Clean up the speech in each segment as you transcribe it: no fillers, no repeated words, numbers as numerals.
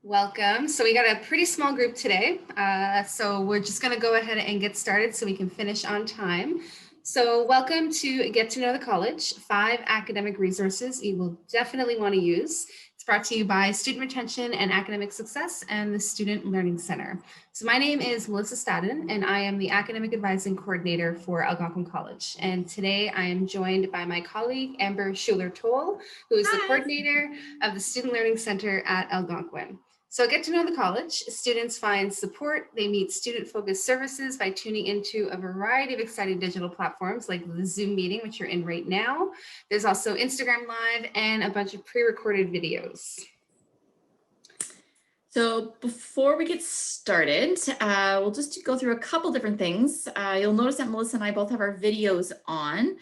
Welcome. So we got a pretty small group today. So we're just going to go ahead and get started so we can finish on time. So welcome to Get to Know the College, 5 academic resources you will definitely want to use. It's brought to you by Student Retention and Academic Success and the Student Learning Center. So my name is Melissa Stadden, and I am the Academic Advising Coordinator for Algonquin College. And today I am joined by my colleague, Amber Schuler-Toll, who is the coordinator of the Student Learning Center at Algonquin. So Get to Know the College, students find support, they meet student-focused services by tuning into a variety of exciting digital platforms like the Zoom meeting, which you're in right now. There's also Instagram Live and a bunch of pre-recorded videos. So before we get started, we'll just go through a couple different things. You'll notice that Melissa and I both have our videos on.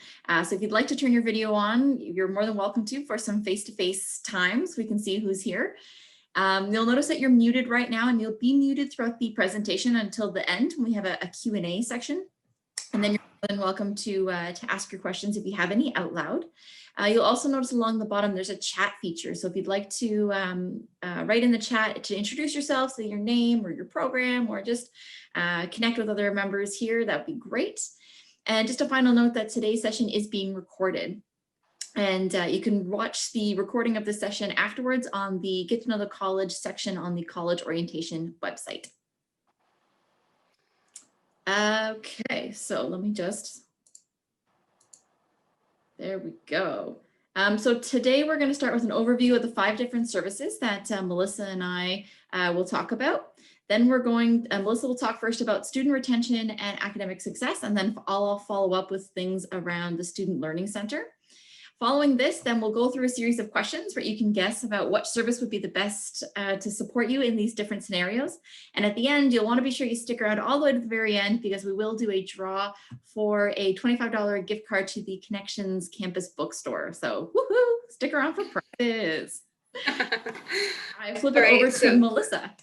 So if you'd like to turn your video on, you're more than welcome to for some face-to-face times. We can see who's here. You'll notice that you're muted right now, and you'll be muted throughout the presentation until the end when we have a Q&A section. And then you're more than welcome to ask your questions if you have any out loud. You'll also notice along the bottom there's a chat feature. So if you'd like to write in the chat to introduce yourself, say your name or your program, or just connect with other members here, that would be great. And just a final note that today's session is being recorded. And you can watch the recording of the session afterwards on the Get to Know the College section on the College Orientation website. Okay, so let me there we go. So today we're going to start with an overview of the 5 different services that Melissa and I will talk about. Then Melissa will talk first about student retention and academic success, and then I'll follow up with things around the Student Learning Center. Following this, then we'll go through a series of questions where you can guess about what service would be the best to support you in these different scenarios. And at the end, you'll want to be sure you stick around all the way to the very end, because we will do a draw for a $25 gift card to the Connections Campus Bookstore. So woohoo, stick around for prizes. I flip it over to Melissa.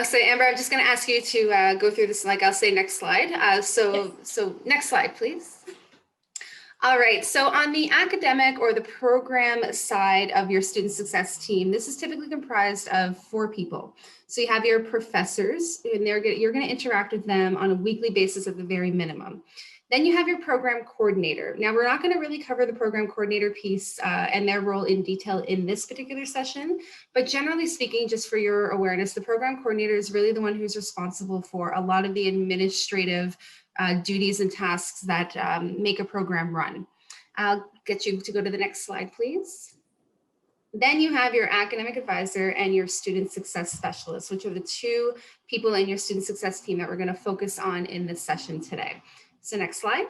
So Amber, I'm just going to ask you to go through this, like I'll say next slide. So next slide, please. All right, so on the academic or the program side of your student success team, this is typically comprised of 4 people. So you have your professors, and you're going to interact with them on a weekly basis at the very minimum. Then you have your program coordinator. Now, we're not going to really cover the program coordinator piece and their role in detail in this particular session, but generally speaking, just for your awareness, the program coordinator is really the one who's responsible for a lot of the administrative duties and tasks that make a program run. I'll get you to go to the next slide, please. Then you have your academic advisor and your student success specialist, which are the 2 people in your student success team that we're going to focus on in this session today. So next slide.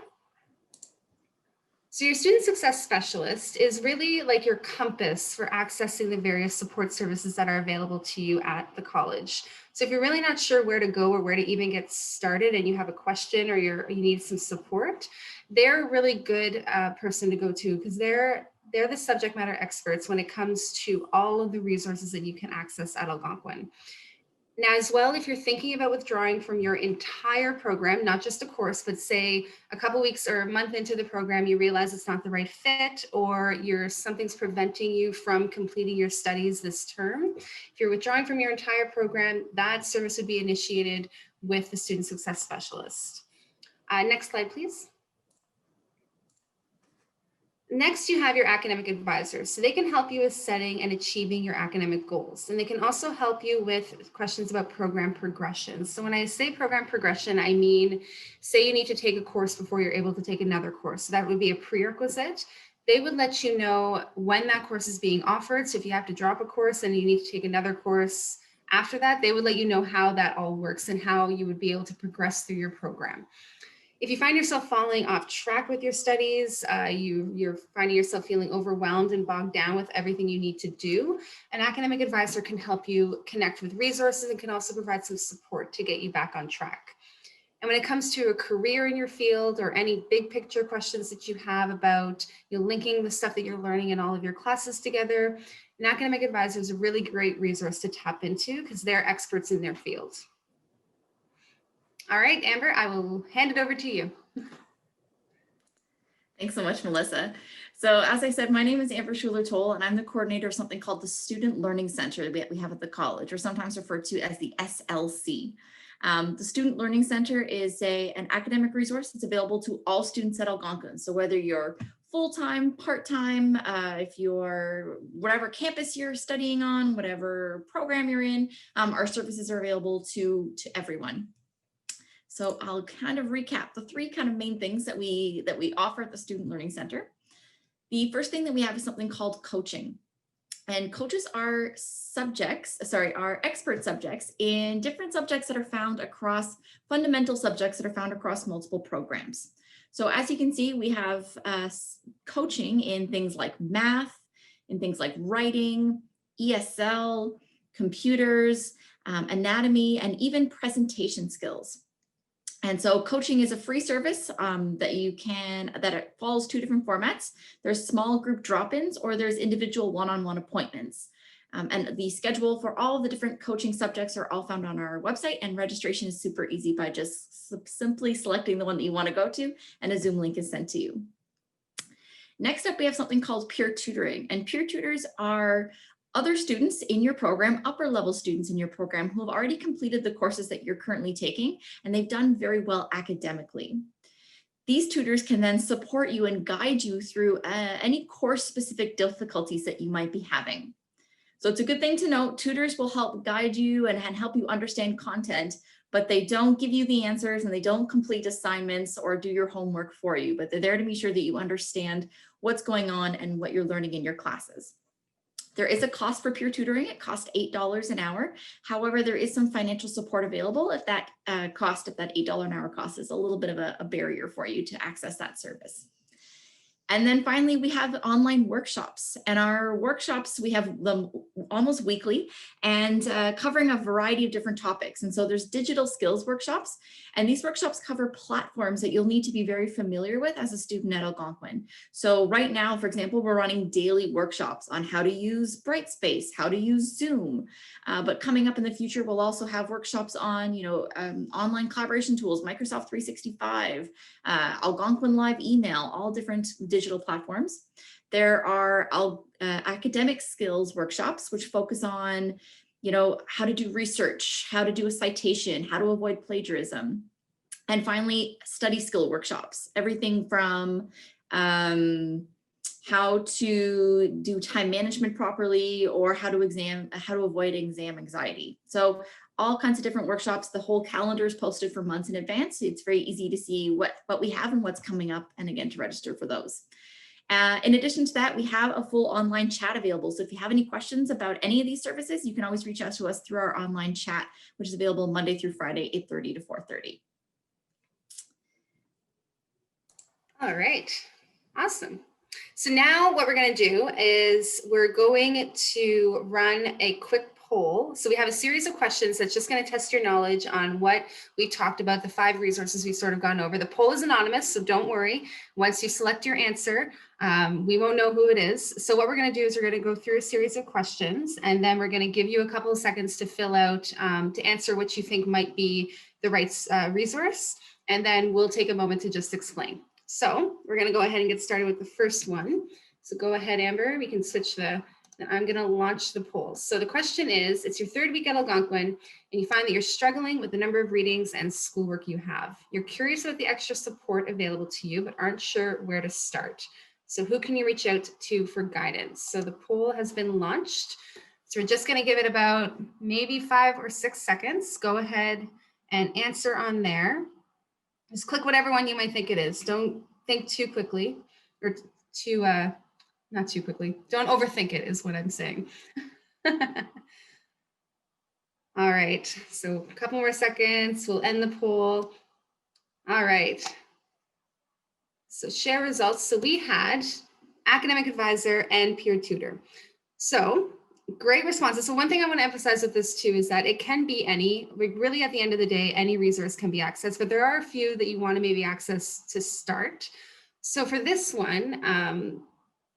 So your student success specialist is really like your compass for accessing the various support services that are available to you at the college. So if you're really not sure where to go or where to even get started, and you have a question or you need some support, they're a really good person to go to, because they're the subject matter experts when it comes to all of the resources that you can access at Algonquin. Now, as well, if you're thinking about withdrawing from your entire program, not just a course, but say a couple weeks or a month into the program, you realize it's not the right fit, or something's preventing you from completing your studies this term. If you're withdrawing from your entire program, that service would be initiated with the student success specialist. Next slide, please. Next, you have your academic advisors. So they can help you with setting and achieving your academic goals. And they can also help you with questions about program progression. So when I say program progression, I mean, say you need to take a course before you're able to take another course. So that would be a prerequisite. They would let you know when that course is being offered. So if you have to drop a course and you need to take another course after that, they would let you know how that all works and how you would be able to progress through your program. If you find yourself falling off track with your studies, you're finding yourself feeling overwhelmed and bogged down with everything you need to do, an academic advisor can help you connect with resources and can also provide some support to get you back on track. And when it comes to a career in your field or any big picture questions that you have about linking the stuff that you're learning in all of your classes together, an academic advisor is a really great resource to tap into because they're experts in their field. All right, Amber, I will hand it over to you. Thanks so much, Melissa. So as I said, my name is Amber Schuler-Toll, and I'm the coordinator of something called the Student Learning Center that we have at the college, or sometimes referred to as the SLC. The Student Learning Center is an academic resource that's available to all students at Algonquin. So whether you're full-time, part-time, if you're whatever campus you're studying on, whatever program you're in, our services are available to everyone. So I'll kind of recap the three kind of main things that we offer at the Student Learning Center. The first thing that we have is something called coaching. And coaches are are expert subjects in different subjects that are found across fundamental subjects that are found across multiple programs. So as you can see, we have coaching in things like math, in things like writing, ESL, computers, anatomy, and even presentation skills. And so coaching is a free service that it follows two different formats. There's small group drop-ins, or there's individual one-on-one appointments. And the schedule for all of the different coaching subjects are all found on our website, and registration is super easy by just simply selecting the one that you want to go to, and a Zoom link is sent to you. Next up, we have something called peer tutoring, and peer tutors are other students in your program, upper level students in your program, who have already completed the courses that you're currently taking, and they've done very well academically. These tutors can then support you and guide you through any course specific difficulties that you might be having. So it's a good thing to note, tutors will help guide you and help you understand content, but they don't give you the answers, and they don't complete assignments or do your homework for you, but they're there to be sure that you understand what's going on and what you're learning in your classes. There is a cost for peer tutoring. It costs $8 an hour. However, there is some financial support available if that $8 an hour cost is a little bit of a barrier for you to access that service. And then finally, we have online workshops, and our workshops, we have them almost weekly and covering a variety of different topics. And so there's digital skills workshops, and these workshops cover platforms that you'll need to be very familiar with as a student at Algonquin. So right now, for example, we're running daily workshops on how to use Brightspace, how to use Zoom. But coming up in the future, we'll also have workshops on, online collaboration tools, Microsoft 365, Algonquin Live email, all different digital platforms. There are academic skills workshops, which focus on, how to do research, how to do a citation, how to avoid plagiarism. And finally, study skill workshops, everything from how to do time management properly, or how to avoid exam anxiety. So all kinds of different workshops. The whole calendar is posted for months in advance. It's very easy to see what we have and what's coming up, and again, to register for those. In addition to that, we have a full online chat available. So if you have any questions about any of these services, you can always reach out to us through our online chat, which is available Monday through Friday, 8:30 to 4:30. All right, awesome. So now what we're going to do is we're going to run a quick poll. So we have a series of questions that's just going to test your knowledge on what we talked about, the 5 resources we've sort of gone over. The poll is anonymous, so don't worry. Once you select your answer, we won't know who it is. So what we're going to do is we're going to go through a series of questions, and then we're going to give you a couple of seconds to fill out, to answer what you think might be the right resource, and then we'll take a moment to just explain. So we're going to go ahead and get started with the first one. So go ahead, Amber, we can switch I'm going to launch the poll. So the question is, it's your 3rd week at Algonquin, and you find that you're struggling with the number of readings and schoolwork you have. You're curious about the extra support available to you, but aren't sure where to start. So who can you reach out to for guidance? So the poll has been launched. So we're just going to give it about maybe 5 or 6 seconds. Go ahead and answer on there. Just click whatever one you might think it is. Don't think too quickly, or not too quickly. Don't overthink it is what I'm saying. All right, so a couple more seconds, we'll end the poll. All right, so share results. So we had academic advisor and peer tutor. So great responses. So one thing I want to emphasize with this too is that it can be really at the end of the day, any resource can be accessed, but there are a few that you want to maybe access to start. So for this one,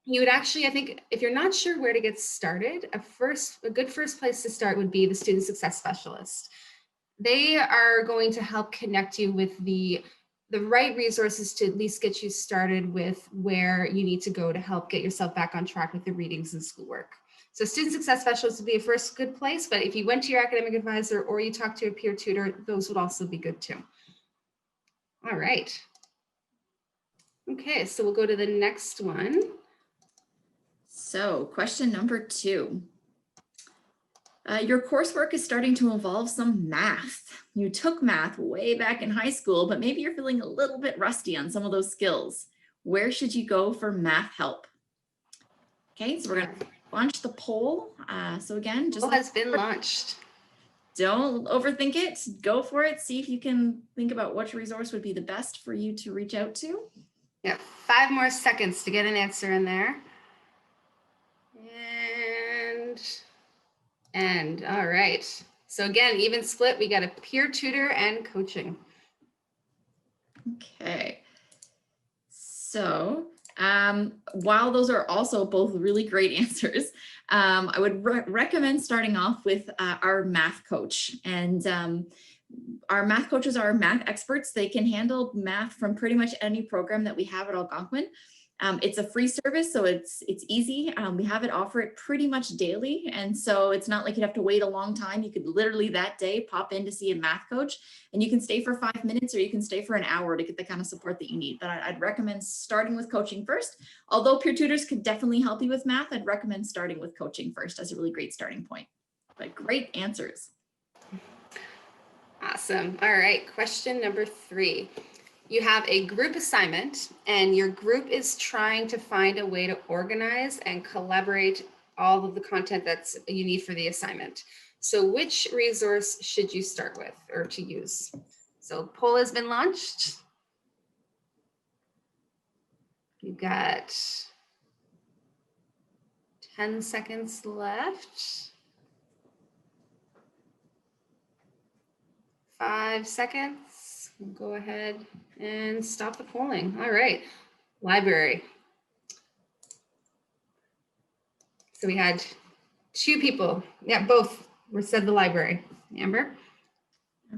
you would actually, I think, if you're not sure where to get started, a good first place to start would be the Student Success Specialist. They are going to help connect you with the the right resources to at least get you started with where you need to go to help get yourself back on track with the readings and schoolwork. So student success specialist would be a first good place, but if you went to your academic advisor or you talked to a peer tutor, those would also be good too. All right. Okay, so we'll go to the next one. So question number 2. Your coursework is starting to involve some math. You took math way back in high school, but maybe you're feeling a little bit rusty on some of those skills. Where should you go for math help? Okay, so we're going to launch the poll. So again, just Poll has been launched. Don't overthink it. Go for it. See if you can think about which resource would be the best for you to reach out to. Yeah, 5 more seconds to get an answer in there. And all right. So again, even split, we got a peer tutor and coaching. Okay. So while those are also both really great answers, I would recommend starting off with our math coach. And our math coaches are math experts. They can handle math from pretty much any program that we have at Algonquin. It's a free service, so it's easy. We have it offer it pretty much daily. And so it's not like you'd have to wait a long time. You could literally that day pop in to see a math coach, and you can stay for 5 minutes or you can stay for an hour to get the kind of support that you need. But I'd recommend starting with coaching first. Although peer tutors could definitely help you with math, I'd recommend starting with coaching first as a really great starting point. But great answers. Awesome. All right, question number 3. You have a group assignment and your group is trying to find a way to organize and collaborate all of the content that's you need for the assignment. So which resource should you start with or to use? So poll has been launched. You've got 10 seconds left. 5 seconds. We'll go ahead and stop the polling. All right, library. So we had 2 people. Yeah, both were said the library. Amber?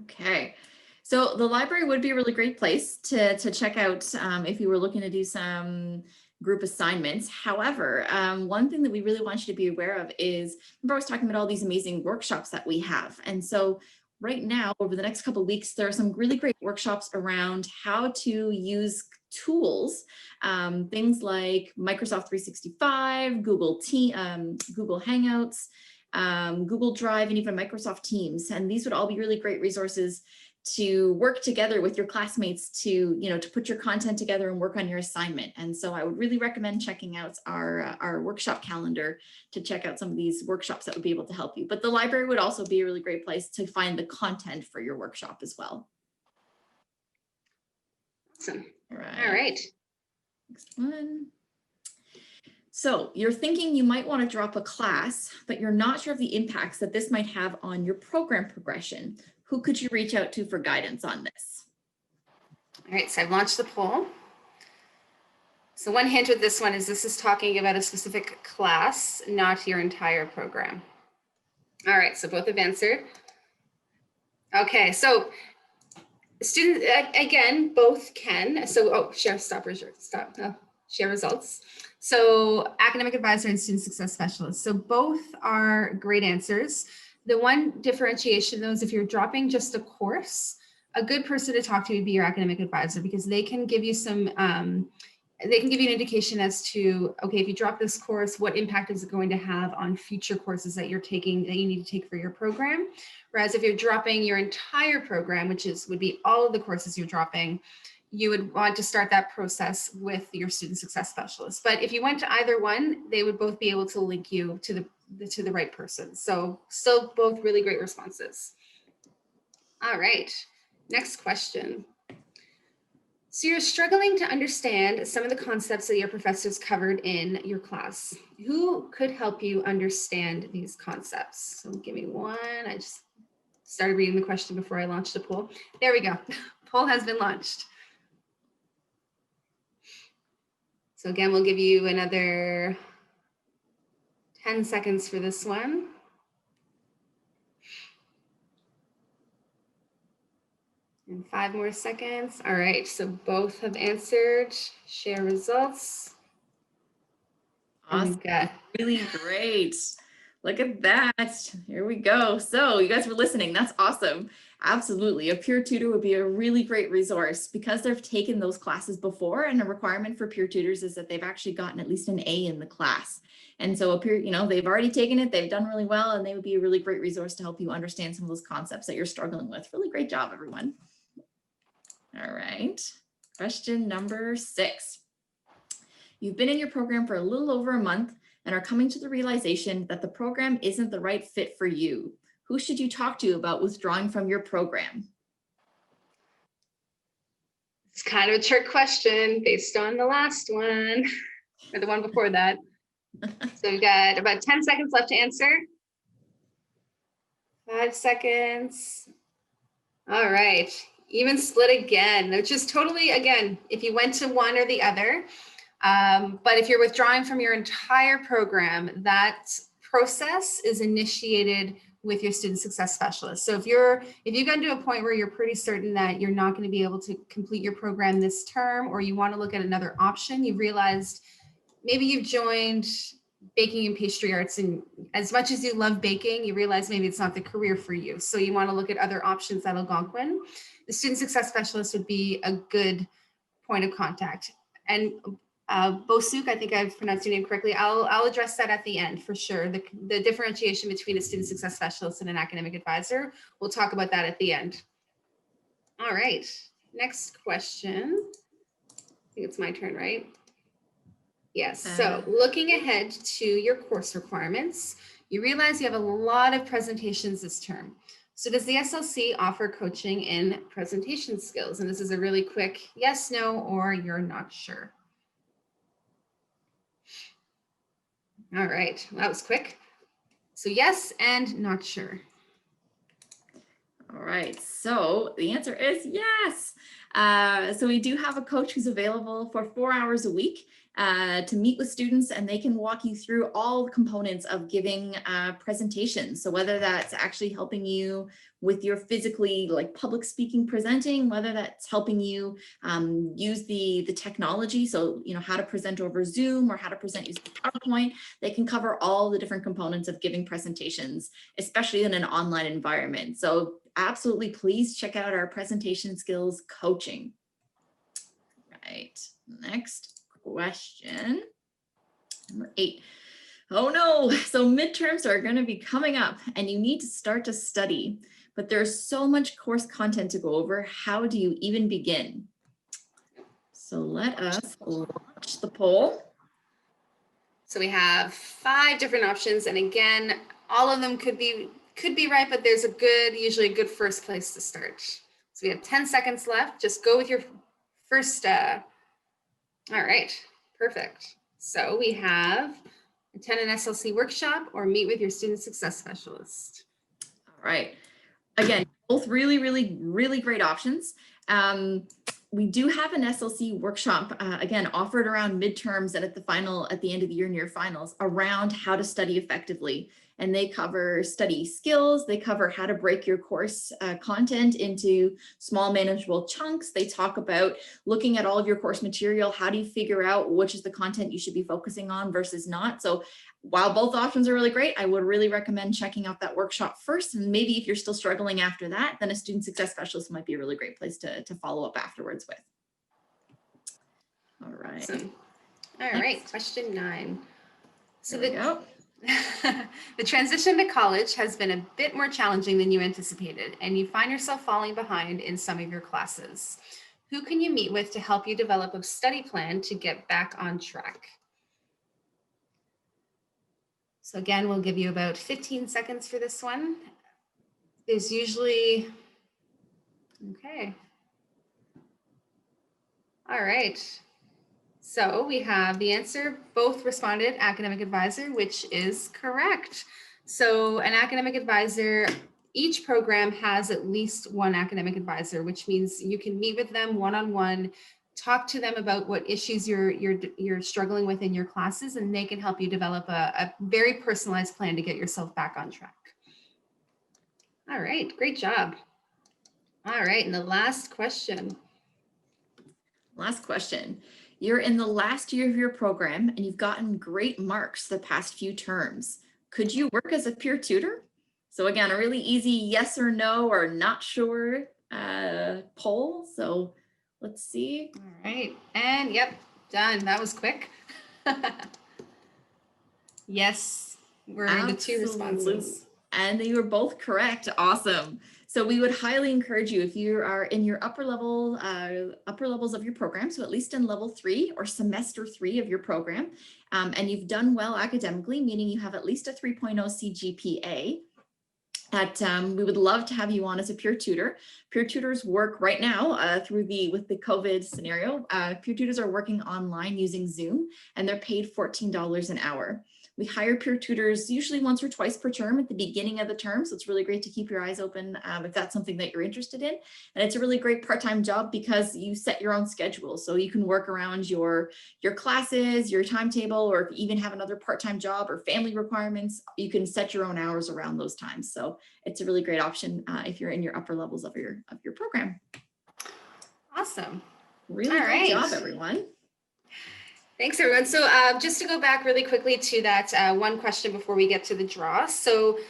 Okay. So the library would be a really great place to check out if you were looking to do some group assignments. However, one thing that we really want you to be aware of is, remember I was talking about all these amazing workshops that we have. And so right now, over the next couple of weeks, there are some really great workshops around how to use tools, things like Microsoft 365, Google Hangouts, Google Drive, and even Microsoft Teams. And these would all be really great resources to work together with your classmates to put your content together and work on your assignment. And so I would really recommend checking out our workshop calendar to check out some of these workshops that would be able to help you. But the library would also be a really great place to find the content for your workshop as well. Awesome. All All right. Next one. So you're thinking you might want to drop a class, but you're not sure of the impacts that this might have on your program progression. Who could you reach out to for guidance on this? All right, so I've launched the poll. So one hint with this one is this is talking about a specific class, not your entire program. All right, so both have answered. Okay, so students, again, both can. So, share results. So academic advisor and student success specialist. So both are great answers. The one differentiation though is if you're dropping just a course, a good person to talk to would be your academic advisor, because they can give you some, they can give you an indication as to, okay, if you drop this course, what impact is it going to have on future courses that you're taking, that you need to take for your program? Whereas if you're dropping your entire program, which would be all of the courses you're dropping, you would want to start that process with your student success specialist. But if you went to either one, they would both be able to link you to the right person. So still both really great responses. All right, next question. So you're struggling to understand some of the concepts that your professors covered in your class. Who could help you understand these concepts? So give me one. I just started reading the question before I launched the poll. There we go. Poll has been launched. So again, we'll give you another 10 seconds for this one. And 5 more seconds. All right, so both have answered. Share results. And Awesome. we've got Really great. Look at that. Here we go. So you guys were listening. That's awesome. Absolutely. A peer tutor would be a really great resource because they've taken those classes before, and a requirement for peer tutors is that they've actually gotten at least an A in the class. And so a peer, they've already taken it, they've done really well, and they would be a really great resource to help you understand some of those concepts that you're struggling with. Really great job, everyone. All right. Question number 6. You've been in your program for a little over a month and are coming to the realization that the program isn't the right fit for you. Who should you talk to about withdrawing from your program? It's kind of a trick question based on the last one or the one before that. So we've got about 10 seconds left to answer. 5 seconds. All right. Even split again, which is totally, again, if you went to one or the other. But if you're withdrawing from your entire program, that process is initiated with your student success specialist. So if you've gotten to a point where you're pretty certain that you're not going to be able to complete your program this term, or you want to look at another option, you've realized maybe you've joined baking and pastry arts, and as much as you love baking, you realize maybe it's not the career for you. So you want to look at other options at Algonquin. The student success specialist would be a good point of contact. And Bosuk, I think I've pronounced your name correctly. I'll address that at the end for sure. The differentiation between a student success specialist and an academic advisor. We'll talk about that at the end. All right, next question. I think it's my turn, right? Yes, so looking ahead to your course requirements, you realize you have a lot of presentations this term. So does the SLC offer coaching in presentation skills? And this is a really quick yes, no, or you're not sure. All right, that was quick. So yes and not sure. All right, so the answer is yes. So we do have a coach who's available for 4 hours a week to meet with students, and they can walk you through all the components of giving presentations. So whether that's actually helping you with your physically like public speaking presenting, whether that's helping you use the technology, so how to present over Zoom or how to present using PowerPoint, they can cover all the different components of giving presentations, especially in an online environment. So absolutely, please check out our presentation skills coaching. Right, next question, number 8. Oh no, so midterms are going to be coming up and you need to start to study, but there's so much course content to go over. How do you even begin? So let us launch the poll. So we have 5 different options, and again, all of them could be right, but there's usually a good first place to start. So we have 10 seconds left. Just go with your first. All right, perfect. So we have attend an SLC workshop or meet with your student success specialist. All right. Again, both really, really, really great options. We do have an SLC workshop, again, offered around midterms and at the end of the year near finals, around how to study effectively. And they cover study skills. They cover how to break your course content into small manageable chunks. They talk about looking at all of your course material. How do you figure out which is the content you should be focusing on versus not? So while both options are really great, I would really recommend checking out that workshop first. And maybe if you're still struggling after that, then a student success specialist might be a really great place to follow up afterwards with. All right. Awesome. All right, question 9. So the transition to college has been a bit more challenging than you anticipated, and you find yourself falling behind in some of your classes. Who can you meet with to help you develop a study plan to get back on track? So again, we'll give you about 15 seconds for this one. There's usually, okay. All right. So we have the answer, both responded academic advisor, which is correct. So an academic advisor, each program has at least one academic advisor, which means you can meet with them one-on-one, talk to them about what issues you're struggling with in your classes, and they can help you develop a very personalized plan to get yourself back on track. All right, great job. All right, and the last question. Last question. You're in the last year of your program and you've gotten great marks the past few terms. Could you work as a peer tutor? So again, a really easy yes or no or not sure poll. So let's see. All right, and yep, done. That was quick. Yes, were the two Absolutely. responses. And they were both correct. Awesome. So we would highly encourage you if you are in your upper levels of your program, so at least in level 3 or semester 3 of your program, and you've done well academically, meaning you have at least a 3.0 CGPA, that we would love to have you on as a peer tutor. Peer tutors work right now with the COVID scenario. Peer tutors are working online using Zoom, and they're paid $14 an hour. We hire peer tutors usually once or twice per term at the beginning of the term. So it's really great to keep your eyes open if that's something that you're interested in. And it's a really great part-time job because you set your own schedule. So you can work around your classes, your timetable, or if you even have another part-time job or family requirements, you can set your own hours around those times. So it's a really great option if you're in your upper levels of your program. Awesome. Really All great right. job, everyone. Thanks, everyone. So just to go back really quickly to that one question before we get to the draw. So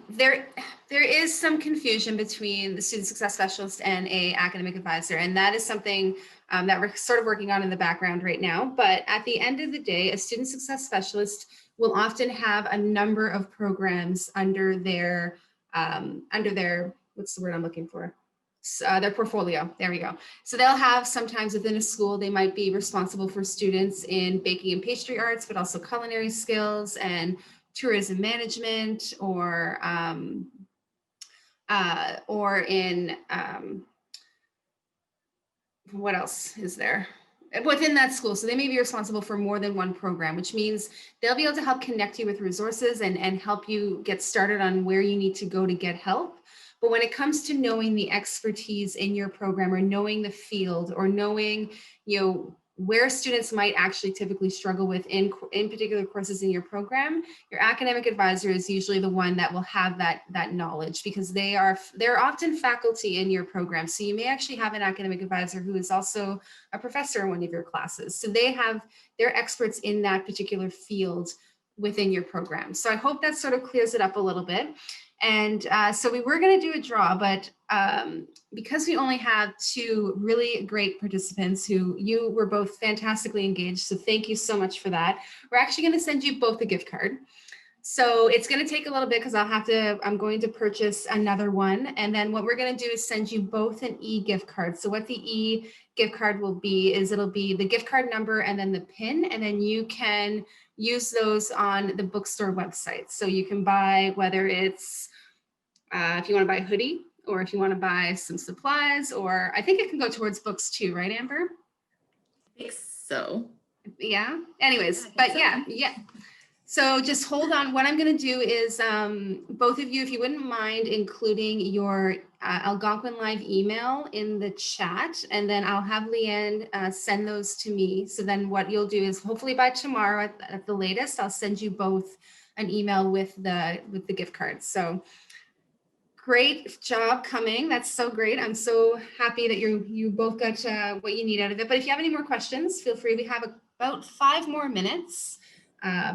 there is some confusion between the student success specialist and a academic advisor, and that is something that we're sort of working on in the background right now. But at the end of the day, a student success specialist will often have a number of programs under their what's the word I'm looking for? Their portfolio. There we go. So they'll have sometimes within a school, they might be responsible for students in baking and pastry arts, but also culinary skills and tourism management, or in what else is there within that school. So they may be responsible for more than one program, which means they'll be able to help connect you with resources and help you get started on where you need to go to get help. But when it comes to knowing the expertise in your program, or knowing the field, or knowing, where students might actually typically struggle with in particular courses in your program, your academic advisor is usually the one that will have that knowledge, because they're often faculty in your program. So you may actually have an academic advisor who is also a professor in one of your classes. So they're experts in that particular field within your program. So I hope that sort of clears it up a little bit. And so we were going to do a draw, but because we only have 2 really great participants who you were both fantastically engaged, so thank you so much for that, we're actually going to send you both a gift card. So it's going to take a little bit because I'm going to purchase another one. And then what we're going to do is send you both an e-gift card. So what the e-gift card will be is it'll be the gift card number and then the PIN, and then you can use those on the bookstore website. So you can buy, whether it's if you want to buy a hoodie, or if you want to buy some supplies, or I think it can go towards books too, right, Amber? I think so. Yeah. Anyways, but yeah. So just hold on. What I'm going to do is both of you, if you wouldn't mind including your Algonquin Live email in the chat, and then I'll have Leanne send those to me. So then what you'll do is hopefully by tomorrow at the latest, I'll send you both an email with the gift cards. So great job coming. That's so great. I'm so happy that you both got what you need out of it. But if you have any more questions, feel free. We have about 5 more minutes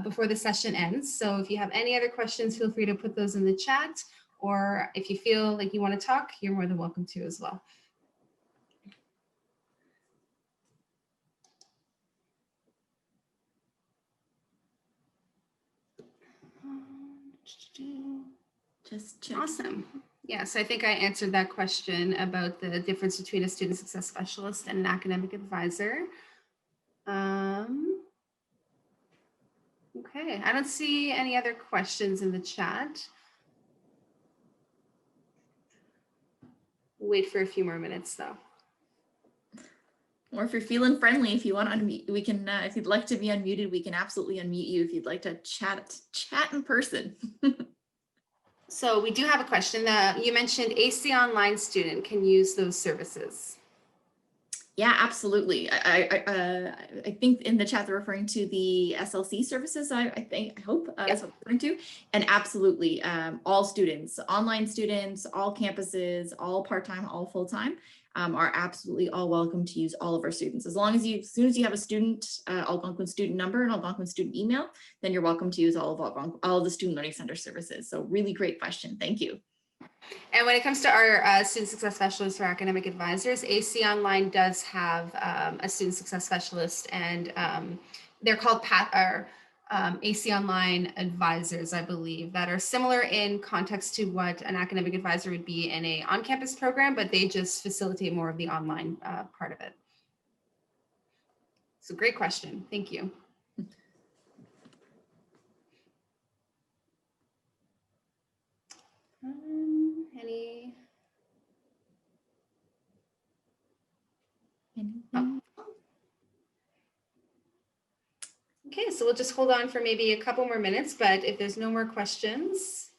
before the session ends. So if you have any other questions, feel free to put those in the chat. Or if you feel like you want to talk, you're more than welcome to as well. Just check. Awesome. Yeah, so I think I answered that question about the difference between a student success specialist and an academic advisor. Okay, I don't see any other questions in the chat. Wait for a few more minutes though. Or if you're feeling friendly, if you want to unmute, we can, if you'd like to be unmuted, we can absolutely unmute you if you'd like to chat in person. So we do have a question. You mentioned AC Online student can use those services. Yeah, absolutely. I think in the chat they're referring to the SLC services. I hope is what they're referring to. And absolutely, all students, online students, all campuses, all part-time, all full-time, are absolutely all welcome to use all of our students. As soon as you have a student, Algonquin student number and Algonquin student email, then you're welcome to use all of the Student Learning Center services. So really great question. Thank you. And when it comes to our student success specialists or academic advisors, AC Online does have a student success specialist, and they're called AC Online advisors, I believe, that are similar in context to what an academic advisor would be in a on-campus program, but they just facilitate more of the online part of it. So great question. Thank you. Any? Anything? Okay, so we'll just hold on for maybe a couple more minutes, but if there's no more questions,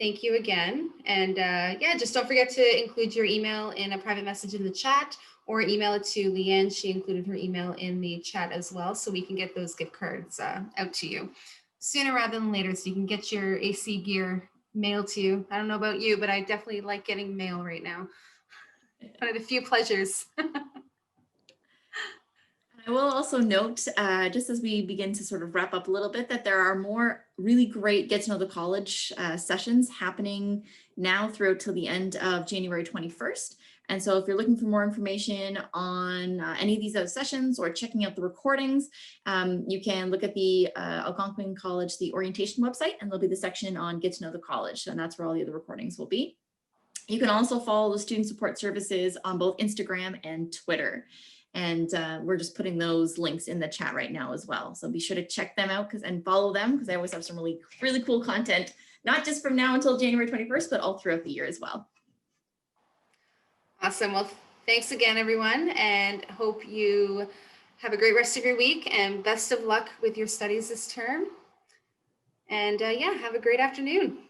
thank you again. And yeah, just don't forget to include your email in a private message in the chat, or email it to Leanne. She included her email in the chat as well, so we can get those gift cards out to you sooner rather than later, so you can get your AC gear mailed to you. I don't know about you, but I definitely like getting mail right now. One of the few pleasures. I will also note, just as we begin to sort of wrap up a little bit, that there are more really great Get to Know the College sessions happening now throughout till the end of January 21st. And so if you're looking for more information on any of these other sessions or checking out the recordings, you can look at the Algonquin College, the orientation website, and there'll be the section on Get to Know the College, and that's where all the other recordings will be. You can also follow the student support services on both Instagram and Twitter. And we're just putting those links in the chat right now as well. So be sure to check them out and follow them, because they always have some really cool content, not just from now until January 21st, but all throughout the year as well. Awesome. Well, thanks again, everyone, and hope you have a great rest of your week, and best of luck with your studies this term. And yeah, have a great afternoon.